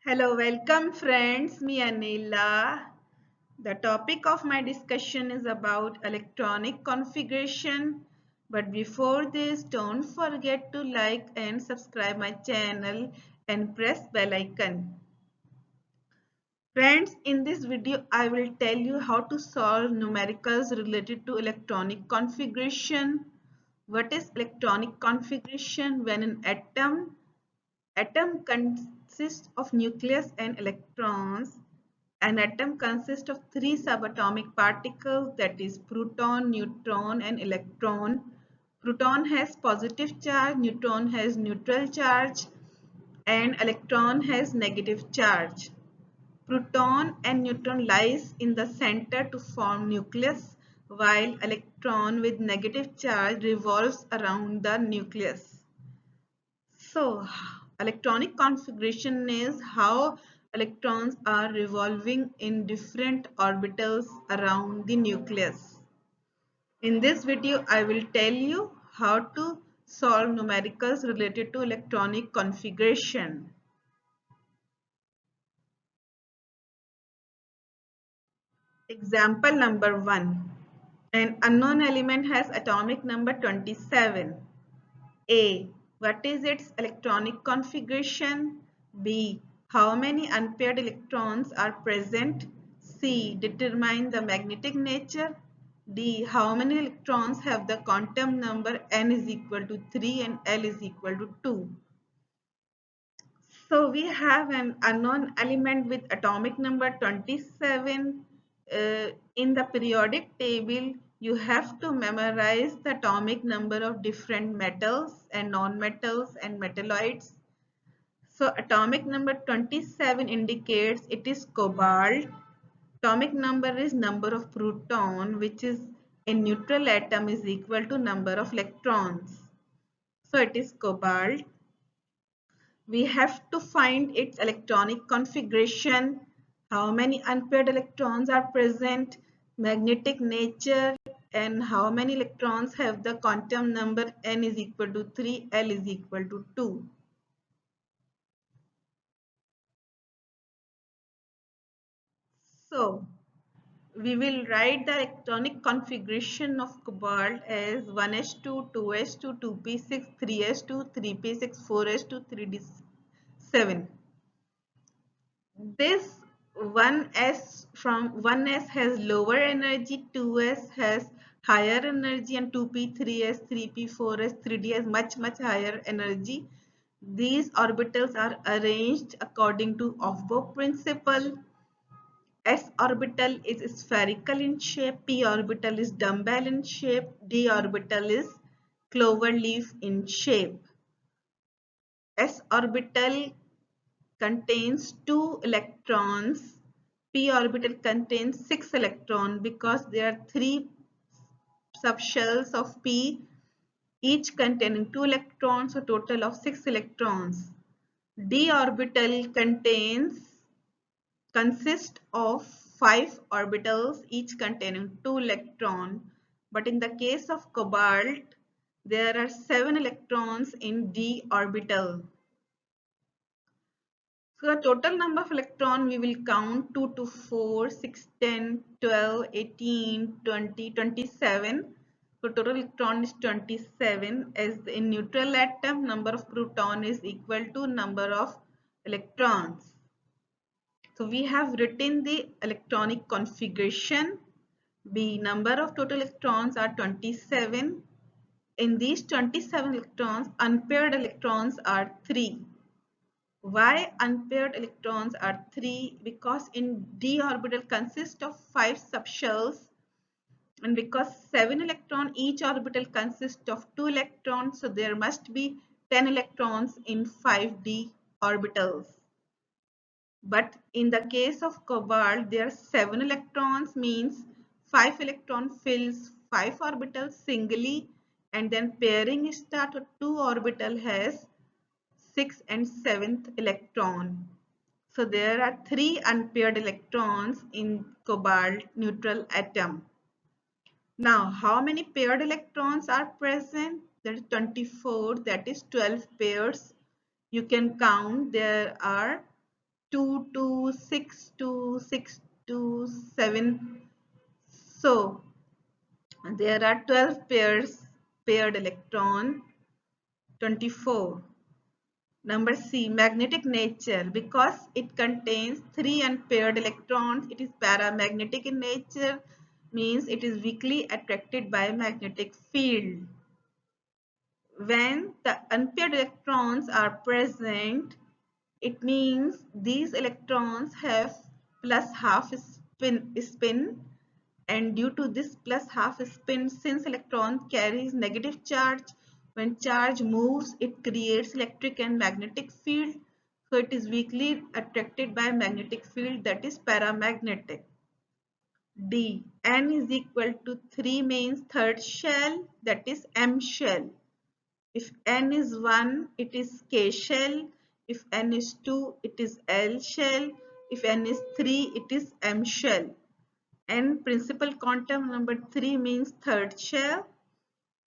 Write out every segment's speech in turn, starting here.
Hello, welcome friends. Me Anila. The topic of my discussion is about electronic configuration. But before this, don't forget to like and subscribe my channel and press bell icon. Friends, in this video, I will tell you how to solve numericals related to electronic configuration. What is electronic configuration? When an atom consists of nucleus and electrons. An atom consists of three subatomic particles, that is proton, neutron and electron. Proton has positive charge, neutron has neutral charge and electron has negative charge. Proton and neutron lies in the center to form nucleus, while electron with negative charge revolves around the nucleus. So, electronic configuration is how electrons are revolving in different orbitals around the nucleus. In this video, I will tell you how to solve numericals related to electronic configuration. Example number 1. An unknown element has atomic number 27. A. What is its electronic configuration? B. How many unpaired electrons are present? C. Determine the magnetic nature. D. How many electrons have the quantum number n is equal to 3 and L is equal to 2? So we have an unknown element with atomic number 27. In the periodic table, you have to memorize the atomic number of different metals and non-metals and metalloids. So atomic number 27 indicates it is cobalt. Atomic number is number of proton, which is in neutral atom is equal to number of electrons. So it is cobalt. We have to find its electronic configuration, how many unpaired electrons are present, magnetic nature, and how many electrons have the quantum number n is equal to 3, L is equal to 2. So, we will write the electronic configuration of cobalt as 1s2, 2s2, 2p6, 3s2, 3p6, 4s2, 3d7. This 1s from 1s has lower energy, 2s has higher energy, and 2p, 3s, 3p, 4s, 3d has much higher energy. These orbitals are arranged according to Aufbau principle. S orbital is spherical in shape, p orbital is dumbbell in shape, d orbital is clover leaf in shape. S orbital contains 2 electrons. P orbital contains 6 electrons because there are 3 subshells of P, each containing 2 electrons, so total of 6 electrons. D orbital consists of 5 orbitals, each containing 2 electrons. But in the case of cobalt, there are 7 electrons in D orbital. So the total number of electrons we will count 2 to 4, 6, 10, 12, 18, 20, 27. So total electron is 27, as in neutral atom number of proton is equal to number of electrons. So we have written the electronic configuration. B, number of total electrons are 27. In these 27 electrons, unpaired electrons are 3. Why unpaired electrons are 3? Because in d orbital consists of 5 subshells, and because 7 electron each orbital consists of 2 electrons, so there must be 10 electrons in 5d orbitals. But in the case of cobalt, there are 7 electrons, means 5 electron fills 5 orbitals singly, and then pairing start with 2 orbital has 6th and 7th electron. So there are 3 unpaired electrons in cobalt neutral atom. Now, how many paired electrons are present? There is 24, that is 12 pairs. You can count, there are 2 2 6 2 6 2 7. So there are 12 paired electron. 24. Number C, magnetic nature. Because it contains 3 unpaired electrons, it is paramagnetic in nature, means it is weakly attracted by magnetic field. When the unpaired electrons are present, it means these electrons have plus half spin, and due to this plus half spin, since electron carries negative charge, when charge moves it creates electric and magnetic field, so it is weakly attracted by magnetic field, that is paramagnetic. D, n is equal to 3 means third shell, that is M shell. If n is 1, it is K shell. If n is 2, it is L shell. If n is 3, it is M shell. And principal quantum number 3 means third shell.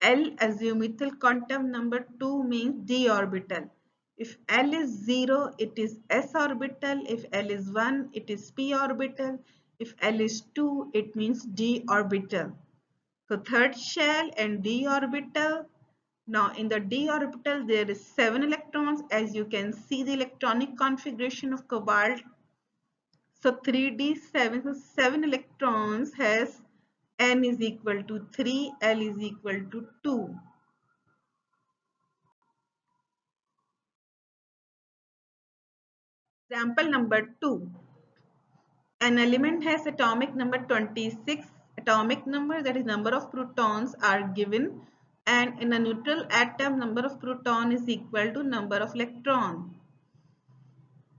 L azimuthal quantum number 2 means d orbital. If L is 0, it is s orbital. If L is 1, it is p orbital. If L is 2, it means d orbital. So third shell and d orbital. Now in the d orbital there is 7 electrons, as you can see the electronic configuration of cobalt. So 3d7, so 7 electrons has n is equal to 3, L is equal to 2. Example number 2. An element has atomic number 26. Atomic number, that is number of protons, are given, and in a neutral atom number of proton is equal to number of electron.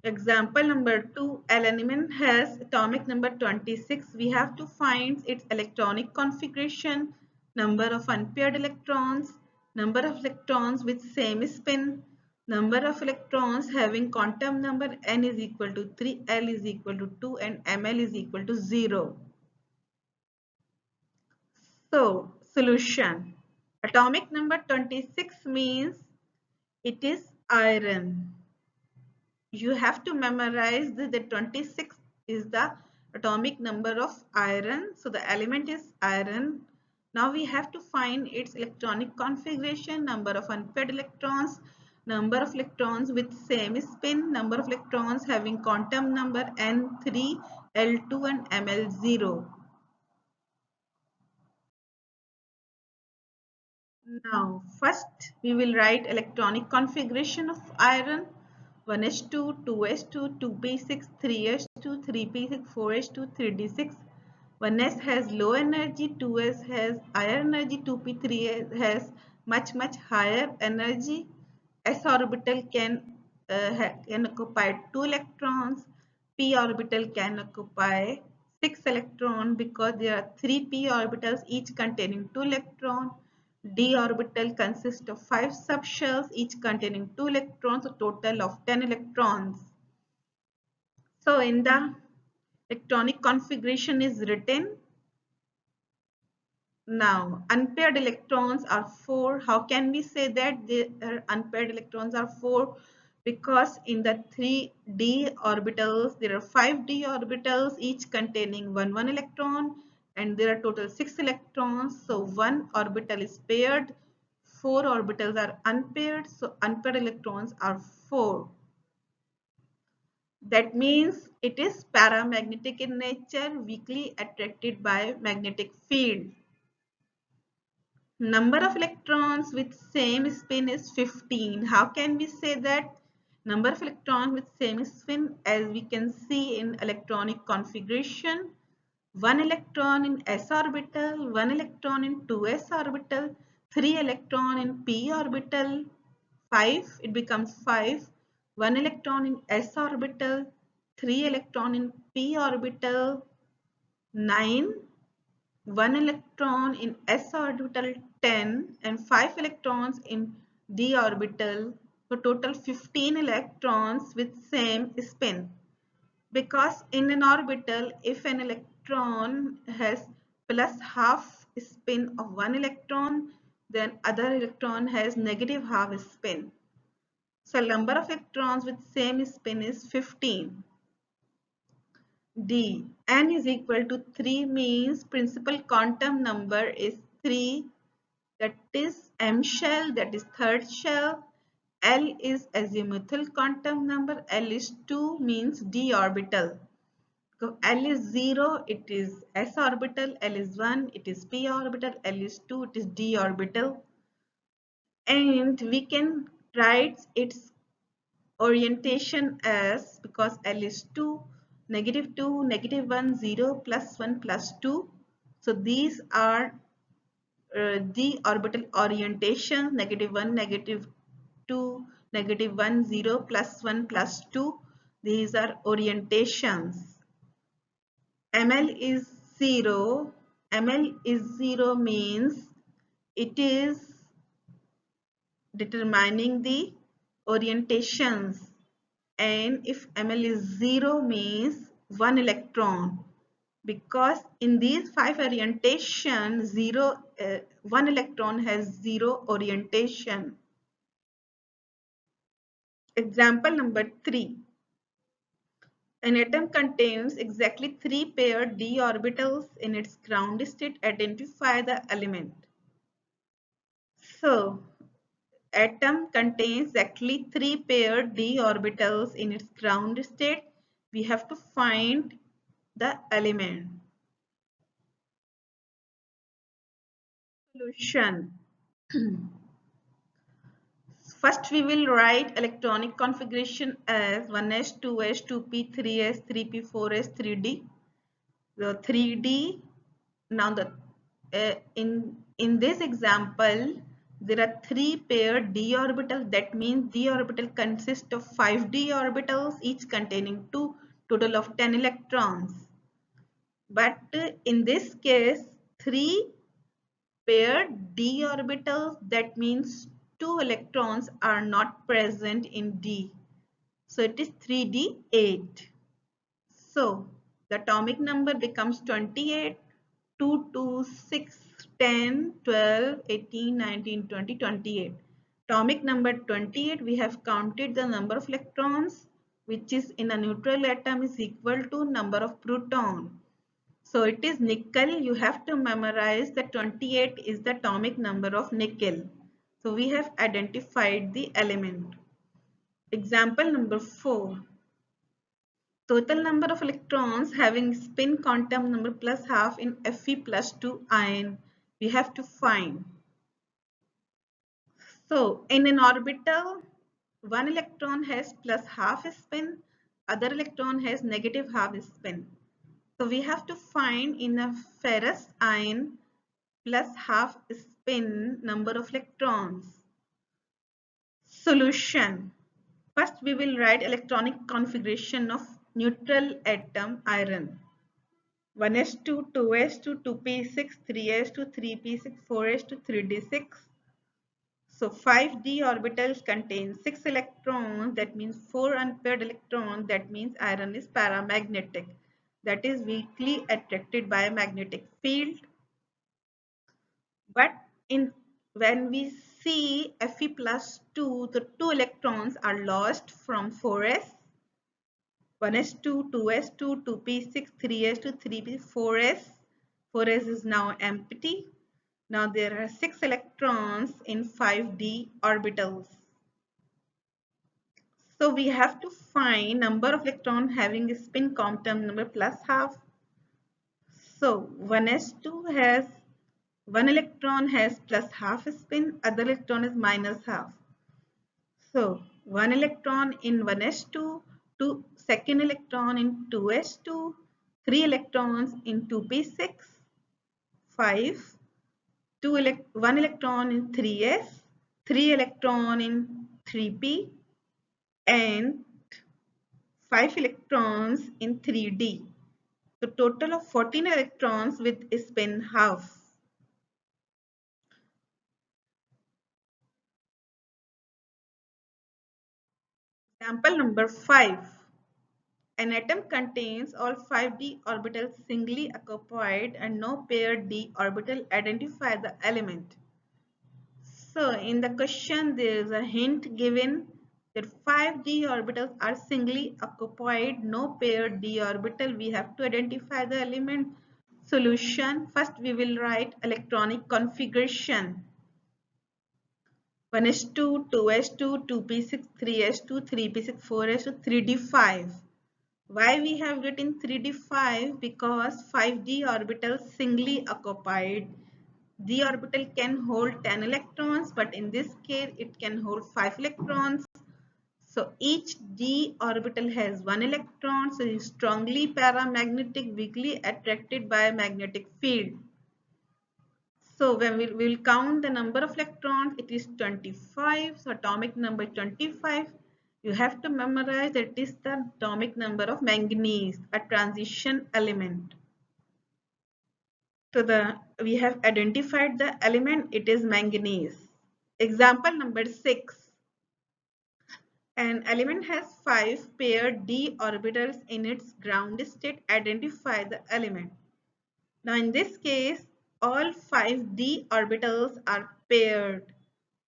Example number 2, an element has atomic number 26. We have to find its electronic configuration, number of unpaired electrons, number of electrons with same spin, number of electrons having quantum number n is equal to 3, L is equal to 2, and Ml is equal to 0. So, solution. Atomic number 26 means it is iron. You have to memorize the 26 is the atomic number of iron. So the element is iron. Now we have to find its electronic configuration, number of unpaired electrons, number of electrons with same spin, number of electrons having quantum number N3, L2 and Ml0. Now, first we will write electronic configuration of iron. 1s2, 2s2, 2p6, 3s2, 3p6, 4s2, 3d6. 1s has low energy, 2s has higher energy, 2p3 has much higher energy. S orbital can occupy 2 electrons. P orbital can occupy 6 electrons because there are 3 p orbitals each containing 2 electrons. D orbital consists of 5 subshells each containing 2 electrons, a total of 10 electrons. So in the electronic configuration is written. Now unpaired electrons are 4. How can we say that the unpaired electrons are 4? Because in the 3d orbitals there are 5d orbitals each containing 1 electron, and there are total 6 electrons. So one orbital is paired, 4 orbitals are unpaired, so unpaired electrons are 4. That means it is paramagnetic in nature, weakly attracted by magnetic field. Number of electrons with same spin is 15. How can we say that? Number of electrons with same spin, as we can see in electronic configuration. 1 electron in s orbital, 1 electron in 2s orbital, 3 electron in p orbital, 5, it becomes 5. 1 electron in s orbital, 3 electron in p orbital, 9. 1 electron in s orbital, 10, and 5 electrons in d orbital, so total 15 electrons with same spin. Because in an orbital, if an electron has plus half spin of one electron, then other electron has negative half spin. So number of electrons with same spin is 15. D. N is equal to 3 means principal quantum number is 3, that is M shell, that is third shell. L is azimuthal quantum number, L is 2 means d orbital. So L is 0, it is s orbital, L is 1, it is p orbital, L is 2, it is d orbital. And we can write its orientation as, because L is 2, -2, -1, 0, +1, +2. So these are the orbital orientation, -1, -2, -1, 0, +1, +2. These are orientations. ML is 0. ML is 0 means it is determining the orientations. And if ML is 0 means 1 electron, because in these 5 orientation 1 electron has 0 orientation. Example number 3. An atom contains exactly 3 paired d orbitals in its ground state. Identify the element. So atom contains exactly 3 paired d orbitals in its ground state. We have to find the element. Solution. First we will write electronic configuration as 1s, 2s, 2p, 3s, 3p, 4s, 3d. The 3d. Now in this example there are 3 paired d orbitals. That means d orbital consists of 5 d orbitals, each containing 2, total of 10 electrons. But in this case 3 paired d orbitals, that means 2 electrons are not present in d. So it is 3d8. So the atomic number becomes 28, 2, 2, 6, 10, 12, 18, 19, 20, 28. Atomic number 28, we have counted the number of electrons which is in a neutral atom is equal to number of proton. So it is nickel. You have to memorize that 28 is the atomic number of nickel. So we have identified the element. Example number 4. Total number of electrons having spin quantum number plus half in Fe plus 2 ion we have to find. So in an orbital, one electron has plus half spin, other electron has negative half spin. So we have to find in a ferrous ion plus half spin number of electrons. Solution. First we will write electronic configuration of neutral atom iron. 1s2, 2s2, 2p6, 3s2, 3p6, 4s2, 3d6. So 5d orbitals contain 6 electrons, that means 4 unpaired electrons, that means iron is paramagnetic, that is weakly attracted by a magnetic field. But when we see Fe plus 2, the 2 electrons are lost from 4s. 1s2, 2s2, 2p6, 3s2, 3p, 4s. 4s is now empty. Now there are 6 electrons in 5d orbitals. So we have to find number of electrons having a spin quantum number plus half. So 1s2 has 1 electron has plus half spin, other electron is minus half. So 1 electron in 1s2, second electron in 2s2, 3 electrons in 2p6, 5, 1 electron in 3s, 3 electron in 3p, and 5 electrons in 3d. So total of 14 electrons with spin half. Example number 5. An atom contains all 5d orbitals singly occupied and no paired d orbital. Identify the element. So in the question there is a hint given That 5d orbitals are singly occupied, no paired d orbital. We have to identify the element. Solution. First we will write electronic configuration. 1s2, 2s2, 2p6, 3s2, 3p6, 4s2, 3d5. Why we have written 3d5? Because 5d orbital singly occupied. D orbital can hold 10 electrons, but in this case it can hold 5 electrons. So each d orbital has 1 electron, so it is strongly paramagnetic, weakly attracted by a magnetic field. So when we will count the number of electrons, it is 25. So atomic number 25. You have to memorize that it is the atomic number of manganese, a transition element. So we have identified the element, it is manganese. Example number 6. An element has 5 paired d orbitals in its ground state. Identify the element. Now in this case, all 5 d orbitals are paired.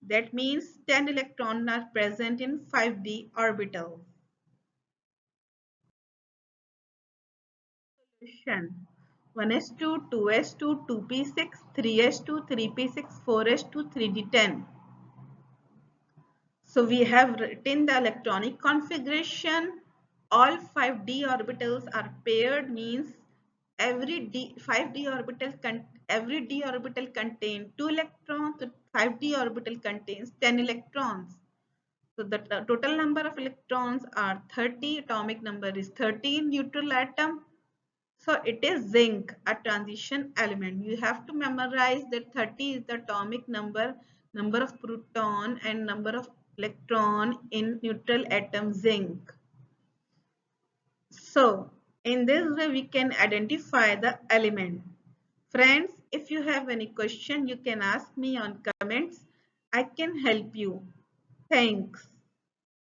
That means 10 electrons are present in 5d orbital. Solution. 1s2, 2s2, 2p6, 3s2, 3p6, 4s2, 3d10. So we have written the electronic configuration. All 5d orbitals are paired, means every d orbital contains 2 electrons. So 5d orbital contains 10 electrons. So the total number of electrons are 30. Atomic number is 30 in neutral atom. So it is zinc, a transition element. You have to memorize that 30 is the atomic number, number of proton and number of electron in neutral atom zinc. So in this way we can identify the element. Friends, if you have any question, you can ask me on comments. I can help you. Thanks.